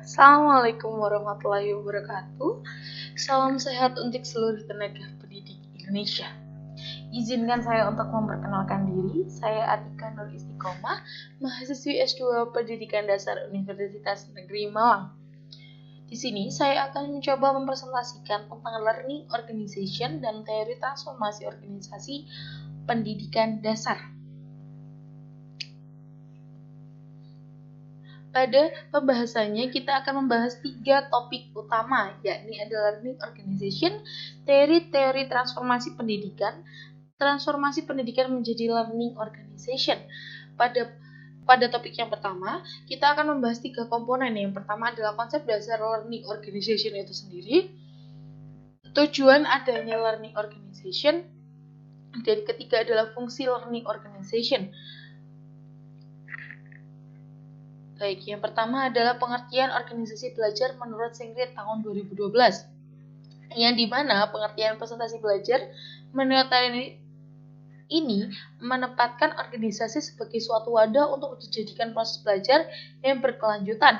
Assalamualaikum warahmatullahi wabarakatuh. Salam sehat untuk seluruh tenaga pendidik Indonesia. Izinkan saya untuk memperkenalkan diri. Saya Atika Nur Istiqomah, mahasiswi S2 Pendidikan Dasar Universitas Negeri Malang. Di sini saya akan mencoba mempresentasikan tentang learning organization dan teori transformasi organisasi pendidikan dasar. Pada pembahasannya kita akan membahas 3 topik utama, yakni ada learning organization, teori-teori transformasi pendidikan, transformasi pendidikan menjadi learning organization. Pada topik yang pertama, kita akan membahas 3 komponen. Yang pertama adalah konsep dasar learning organization itu sendiri, tujuan adanya learning organization, dan ketiga adalah fungsi learning organization. Baik, yang pertama adalah pengertian organisasi belajar menurut Singret tahun 2012. Yang dimana pengertian presentasi belajar menurut ini menempatkan organisasi sebagai suatu wadah untuk dijadikan proses belajar yang berkelanjutan.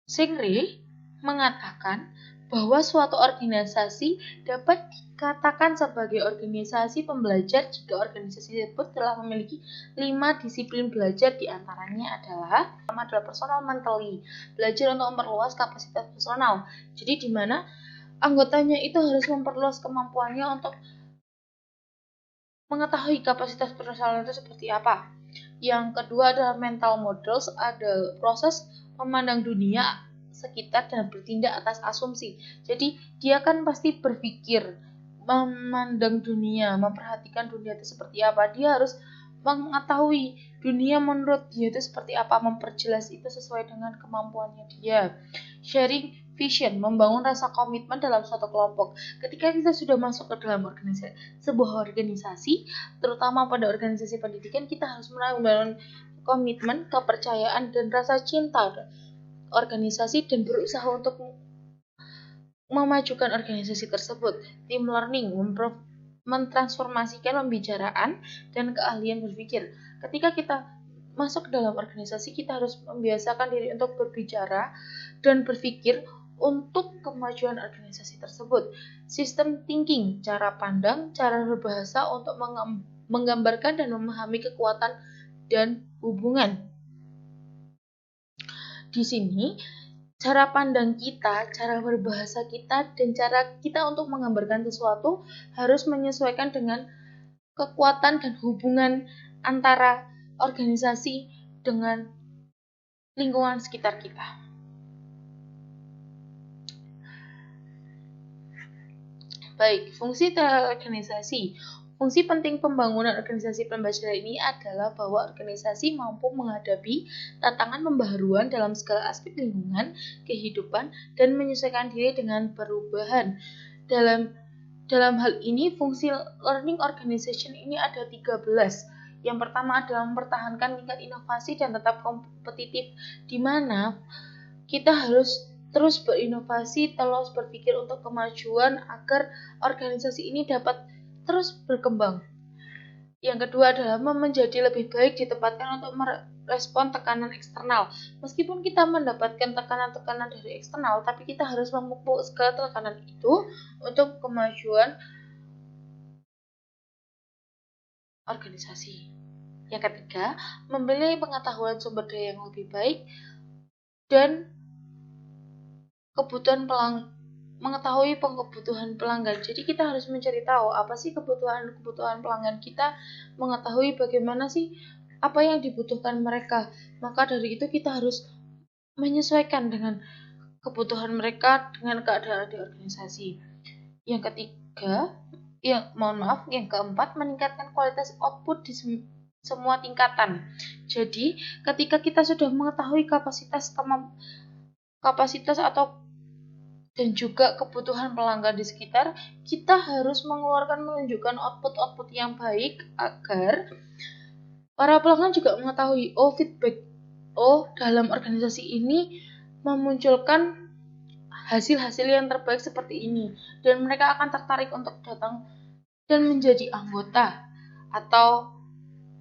Singret mengatakan bahwa suatu organisasi dapat dikatakan sebagai organisasi pembelajar jika organisasi tersebut telah memiliki 5 disiplin belajar, diantaranya adalah pertama adalah personal mentally, belajar untuk memperluas kapasitas personal. Jadi di mana anggotanya itu harus memperluas kemampuannya untuk mengetahui kapasitas personal itu seperti apa. Yang kedua adalah mental models, ada proses memandang dunia sekitar dan bertindak atas asumsi. Jadi dia kan pasti berpikir, memandang dunia, memperhatikan dunia itu seperti apa. Dia harus mengetahui dunia menurut dia itu seperti apa, memperjelas itu sesuai dengan kemampuannya dia. Sharing vision, membangun rasa komitmen dalam suatu kelompok. Ketika kita sudah masuk ke dalam sebuah organisasi, terutama pada organisasi pendidikan, kita harus membangun komitmen, kepercayaan, dan rasa cinta organisasi dan berusaha untuk memajukan organisasi tersebut. Team learning mentransformasikan pembicaraan dan keahlian berpikir. Ketika kita masuk ke dalam organisasi, kita harus membiasakan diri untuk berbicara dan berpikir untuk kemajuan organisasi tersebut. System thinking, cara pandang, cara berbahasa untuk menggambarkan dan memahami kekuatan dan hubungan. Di sini, cara pandang kita, cara berbahasa kita, dan cara kita untuk menggambarkan sesuatu harus menyesuaikan dengan kekuatan dan hubungan antara organisasi dengan lingkungan sekitar kita. Baik, fungsi organisasi. Fungsi penting pembangunan organisasi pembelajaran ini adalah bahwa organisasi mampu menghadapi tantangan pembaharuan dalam segala aspek lingkungan, kehidupan, dan menyesuaikan diri dengan perubahan. Dalam hal ini, fungsi learning organization ini ada 13. Yang pertama adalah mempertahankan tingkat inovasi dan tetap kompetitif, di mana kita harus terus berinovasi, terus berpikir untuk kemajuan agar organisasi ini dapat terus berkembang. Yang kedua adalah menjadi lebih baik ditempatkan untuk merespon tekanan eksternal. Meskipun kita mendapatkan tekanan-tekanan dari eksternal, tapi kita harus memupuk segala tekanan itu untuk kemajuan organisasi. Yang ketiga, memilih pengetahuan sumber daya yang lebih baik dan mengetahui kebutuhan pelanggan. Jadi kita harus mencari tahu apa sih kebutuhan pelanggan kita, mengetahui bagaimana sih apa yang dibutuhkan mereka. Maka dari itu kita harus menyesuaikan dengan kebutuhan mereka dengan keadaan di organisasi. Yang ketiga, yang keempat, meningkatkan kualitas output di semua tingkatan. Jadi ketika kita sudah mengetahui kapasitas atau dan juga kebutuhan pelanggan di sekitar, kita harus menunjukkan output yang baik agar para pelanggan juga mengetahui, feedback, dalam organisasi ini memunculkan hasil-hasil yang terbaik seperti ini, dan mereka akan tertarik untuk datang dan menjadi anggota atau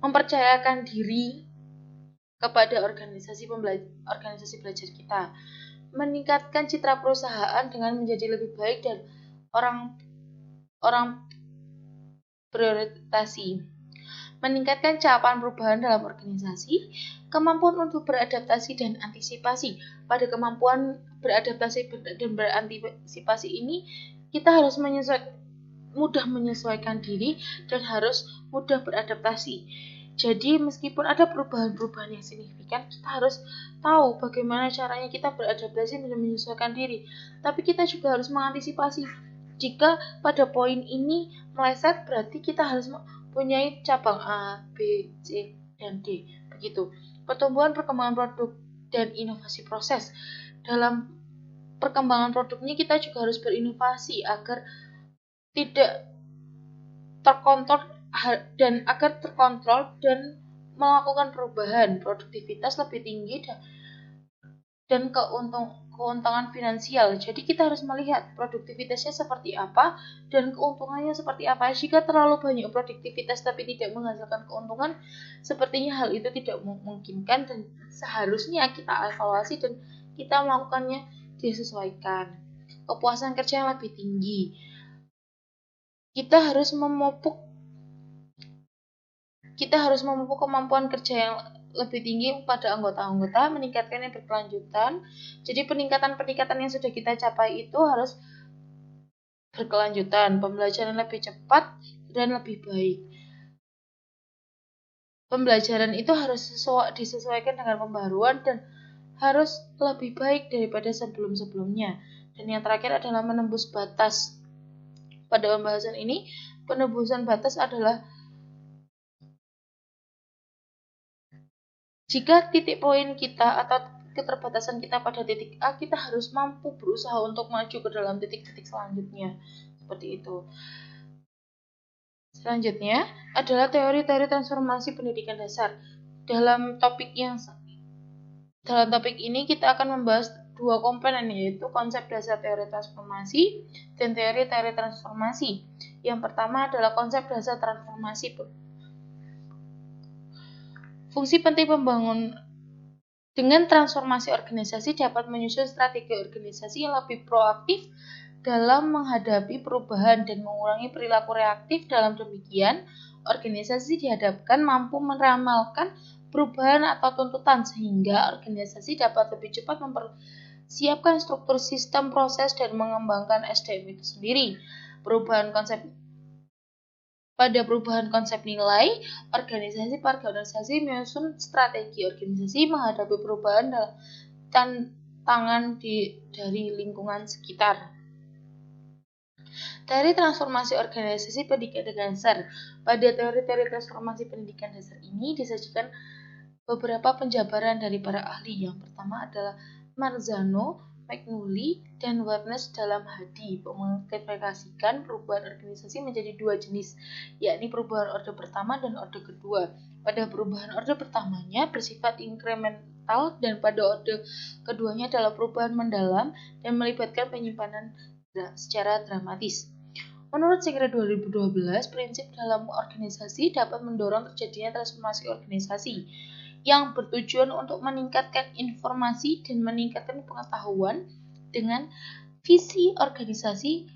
mempercayakan diri kepada organisasi belajar kita. Meningkatkan citra perusahaan dengan menjadi lebih baik dan orang berorientasi. Meningkatkan capaian perubahan dalam organisasi, kemampuan untuk beradaptasi dan antisipasi. Pada kemampuan beradaptasi dan berantisipasi ini, kita harus mudah menyesuaikan diri dan harus mudah beradaptasi. Jadi meskipun ada perubahan-perubahan yang signifikan, kita harus tahu bagaimana caranya kita beradaptasi dan menyesuaikan diri. Tapi kita juga harus mengantisipasi. Jika pada poin ini meleset, berarti kita harus mempunyai cabang A, B, C, dan D. Begitu. Pertumbuhan perkembangan produk dan inovasi proses. Dalam perkembangan produknya kita juga harus berinovasi agar tidak terkontrol dan melakukan perubahan, produktivitas lebih tinggi dan keuntungan finansial. Jadi kita harus melihat produktivitasnya seperti apa dan keuntungannya seperti apa. Jika terlalu banyak produktivitas tapi tidak menghasilkan keuntungan, sepertinya hal itu tidak memungkinkan dan seharusnya kita evaluasi dan kita melakukannya disesuaikan. Kepuasan kerja yang lebih tinggi. Kita harus memupuk kemampuan kerja yang lebih tinggi pada anggota-anggota, meningkatkannya berkelanjutan. Jadi peningkatan yang sudah kita capai itu harus berkelanjutan, pembelajaran lebih cepat dan lebih baik. Pembelajaran itu harus disesuaikan dengan pembaharuan dan harus lebih baik daripada sebelum-sebelumnya. Dan yang terakhir adalah menembus batas. Pada pembahasan ini, penembusan batas adalah jika titik poin kita atau keterbatasan kita pada titik A, kita harus mampu berusaha untuk maju ke dalam titik-titik selanjutnya. Seperti itu. Selanjutnya adalah teori-teori transformasi pendidikan dasar. Dalam topik ini kita akan membahas dua komponen, yaitu konsep dasar teori transformasi dan teori-teori transformasi. Yang pertama adalah konsep dasar transformasi. Fungsi penting pembangun dengan transformasi organisasi dapat menyusun strategi organisasi yang lebih proaktif dalam menghadapi perubahan dan mengurangi perilaku reaktif. Dalam demikian, organisasi dihadapkan mampu meramalkan perubahan atau tuntutan sehingga organisasi dapat lebih cepat mempersiapkan struktur sistem proses dan mengembangkan SDM itu sendiri. Pada perubahan konsep nilai, organisasi menyusun strategi organisasi menghadapi perubahan dalam tantangan dari lingkungan sekitar. Teori transformasi organisasi pendidikan dasar. Pada teori-teori transformasi pendidikan dasar ini disajikan beberapa penjabaran dari para ahli. Yang pertama adalah Marzano, McNulty, dan Warnes dalam Hadi mengklasifikasikan perubahan organisasi menjadi dua jenis, yakni perubahan orde pertama dan orde kedua. Pada perubahan orde pertamanya bersifat inkremental dan pada orde keduanya adalah perubahan mendalam dan melibatkan penyimpanan secara dramatis. Menurut Segera 2012, prinsip dalam organisasi dapat mendorong terjadinya transformasi organisasi yang bertujuan untuk meningkatkan informasi dan meningkatkan pengetahuan dengan visi organisasi.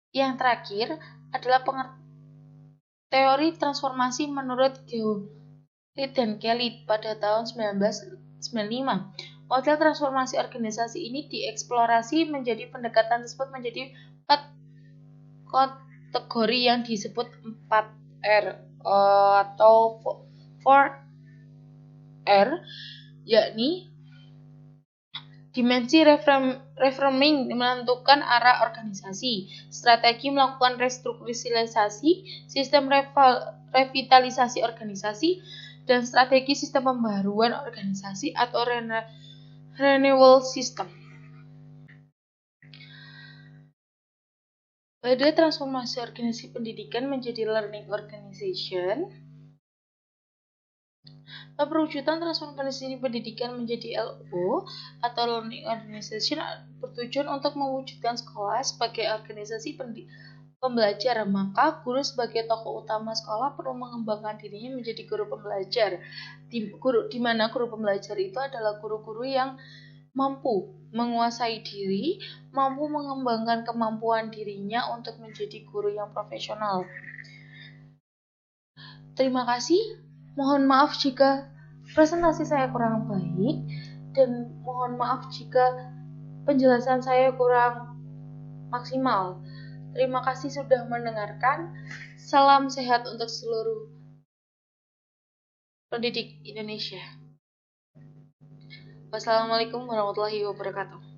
Yang terakhir adalah teori transformasi menurut Geulit dan Kelly pada tahun 1995. Model transformasi organisasi ini dieksplorasi menjadi pendekatan tersebut menjadi 4 kategori yang disebut 4R atau 4R, yakni dimensi reframing menentukan arah organisasi, strategi melakukan restrukturisasi, sistem revitalisasi organisasi, dan strategi sistem pembaharuan organisasi atau renewal system. Pada transformasi organisasi pendidikan menjadi learning organization, perwujudan transformasi pendidikan menjadi LO atau learning organization bertujuan untuk mewujudkan sekolah sebagai organisasi pembelajar, maka guru sebagai tokoh utama sekolah perlu mengembangkan dirinya menjadi guru pembelajar. Di mana guru pembelajar itu adalah guru-guru yang mampu menguasai diri, mampu mengembangkan kemampuan dirinya untuk menjadi guru yang profesional. Terima kasih. Mohon maaf jika presentasi saya kurang baik dan mohon maaf jika penjelasan saya kurang maksimal. Terima kasih sudah mendengarkan. Salam sehat untuk seluruh pendidik Indonesia. Wassalamualaikum warahmatullahi wabarakatuh.